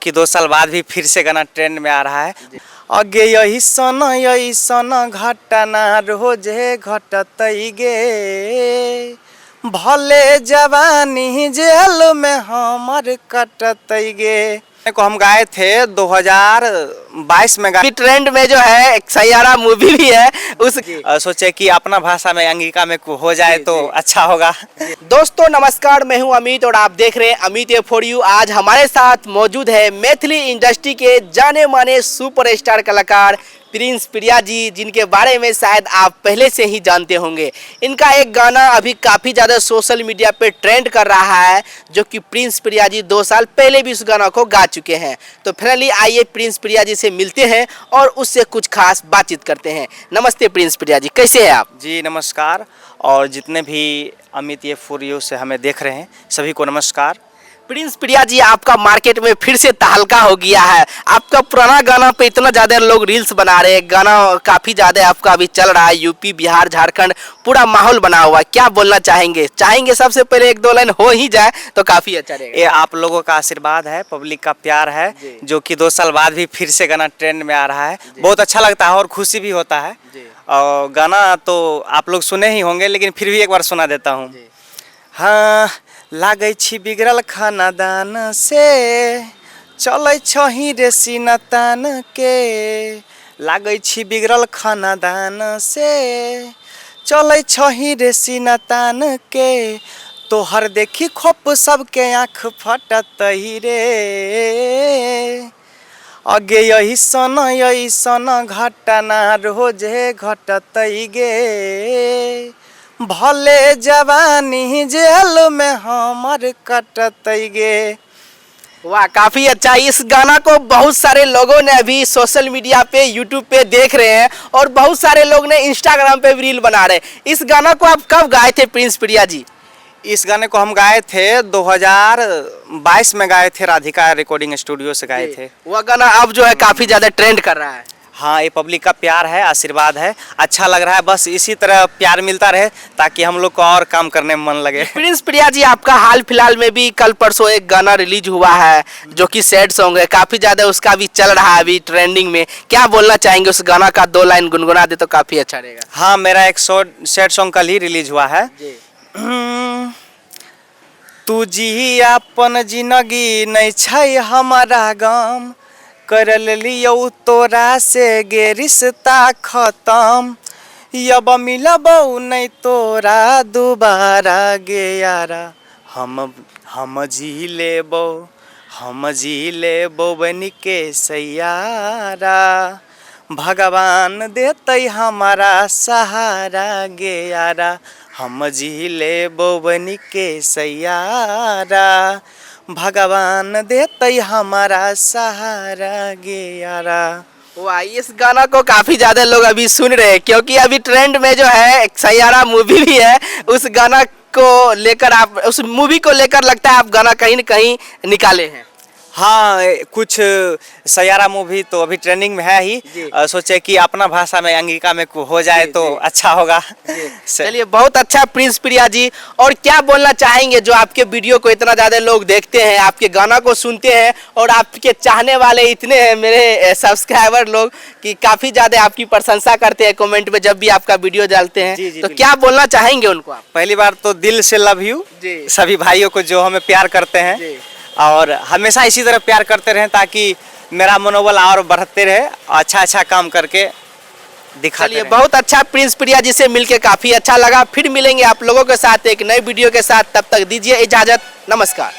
कि 2 साल बाद भी फिर से गाना ट्रेंड में आ रहा है। अगे यही सन घटना रोजे घटतई गे, भले जवानी जेल में हमर कटतई गे को हम गाए थे 2022 में। ट्रेंड में जो है एक सैयारा मूवी भी है, उस सोचे कि अपना भाषा में अंगिका में हो जाए तो अच्छा होगा। दोस्तों नमस्कार, मैं हूं अमित और आप देख रहे हैं अमित फॉर यू। आज हमारे साथ मौजूद है मैथिली इंडस्ट्री के जाने माने सुपरस्टार कलाकार प्रिंस प्रिया जी, जिनके बारे में शायद आप पहले से ही जानते होंगे। इनका एक गाना अभी काफ़ी ज़्यादा सोशल मीडिया पे ट्रेंड कर रहा है, जो कि प्रिंस प्रिया जी 2 साल पहले भी उस गाना को गा चुके हैं। तो फाइनली आइए प्रिंस प्रिया जी से मिलते हैं और उससे कुछ खास बातचीत करते हैं। नमस्ते प्रिंस प्रिया जी, कैसे हैं आप? जी नमस्कार, और जितने भी अमित फॉर यू से हमें देख रहे हैं सभी को नमस्कार। प्रिंस प्रिया जी, आपका मार्केट में फिर से तहलका हो गया है। आपका पुराना गाना पे इतना ज़्यादा लोग रील्स बना रहे हैं, गाना काफ़ी ज़्यादा आपका अभी चल रहा है, यूपी बिहार झारखंड पूरा माहौल बना हुआ है। क्या बोलना चाहेंगे सबसे पहले 1-2 लाइन हो ही जाए तो काफ़ी अच्छा रहेगा। ये आप लोगों का आशीर्वाद है, पब्लिक का प्यार है, जो कि 2 साल बाद भी फिर से गाना ट्रेंड में आ रहा है। बहुत अच्छा लगता है और खुशी भी होता है। और गाना तो आप लोग सुने ही होंगे, लेकिन फिर भी एक बार सुना देता हूँ। हाँ, लागै छी बिगड़ल खानदान से, चलै छही रे सीनतान के। लागै छी बिगड़ल खानदान से, चलै छही रे सीनतान के। तोहर देखी खोप सबके आँख फटतई रे। अगे यही सन घटना रोजे घटतई गे, भले जवानी जेल में हमर कटतई गे। वाह, काफ़ी अच्छा। इस गाना को बहुत सारे लोगों ने अभी सोशल मीडिया पे यूट्यूब पे देख रहे हैं और बहुत सारे लोग ने इंस्टाग्राम पे भी रील बना रहे हैं। इस गाना को आप कब गाए थे प्रिंस प्रिया जी? इस गाने को हम गाए थे 2022 में गाए थे, राधिका रिकॉर्डिंग स्टूडियो से गाए थे। वह गाना अब जो है काफ़ी ज़्यादा ट्रेंड कर रहा है। हाँ, ये पब्लिक का प्यार है, आशीर्वाद है, अच्छा लग रहा है। बस इसी तरह प्यार मिलता रहे ताकि हम लोग को और काम करने में मन लगे। प्रिंस प्रिया जी, आपका हाल फिलहाल में भी कल परसों एक गाना रिलीज हुआ है जो कि सैड सॉन्ग है, काफ़ी ज़्यादा उसका भी चल रहा है अभी ट्रेंडिंग में। क्या बोलना चाहेंगे उस गाना का? 2 लाइन गुनगुना दे तो काफ़ी अच्छा रहेगा। हाँ, मेरा एक सैड सॉन्ग कल ही रिलीज हुआ है। तू जी अपन जिंदगी नहीं छै हमारा गम, करल लियो तोरा से गे रिश्ता खत्म। यब मिलबौ नहीं तोरा दोबारा गे यारा, हम जी लेबो बन के सैयारा। भगवान देते हमारा सहारा गे यारा, हम जी लेबो बन के सैयारा। भगवान देते हमारा सहारा गे यारा। वाह, इस गाना को काफ़ी ज़्यादा लोग अभी सुन रहे हैं, क्योंकि अभी ट्रेंड में जो है एक सैयारा मूवी भी है। उस गाना को लेकर आप, उस मूवी को लेकर लगता है आप गाना कहीं न कहीं निकाले हैं। हाँ, कुछ सैयारा मूवी तो अभी ट्रेंडिंग में है ही। सोचे कि अपना भाषा में अंगिका में हो जाए तो अच्छा होगा। चलिए, बहुत अच्छा प्रिंस प्रिया जी। और क्या बोलना चाहेंगे जो आपके वीडियो को इतना ज़्यादा लोग देखते हैं, आपके गाना को सुनते हैं और आपके चाहने वाले इतने हैं मेरे सब्सक्राइबर लोग कि काफ़ी ज़्यादा आपकी प्रशंसा करते हैं कमेंट में जब भी आपका वीडियो डालते हैं, तो क्या बोलना चाहेंगे उनको आप? पहली बार तो दिल से लव यू सभी भाइयों को जो हमें प्यार करते हैं, और हमेशा इसी तरह प्यार करते रहें ताकि मेरा मनोबल और बढ़ते रहे, अच्छा काम करके दिखाते रहे। बहुत अच्छा, प्रिंस प्रिया जी से मिलके काफ़ी अच्छा लगा। फिर मिलेंगे आप लोगों के साथ एक नई वीडियो के साथ, तब तक दीजिए इजाज़त। नमस्कार।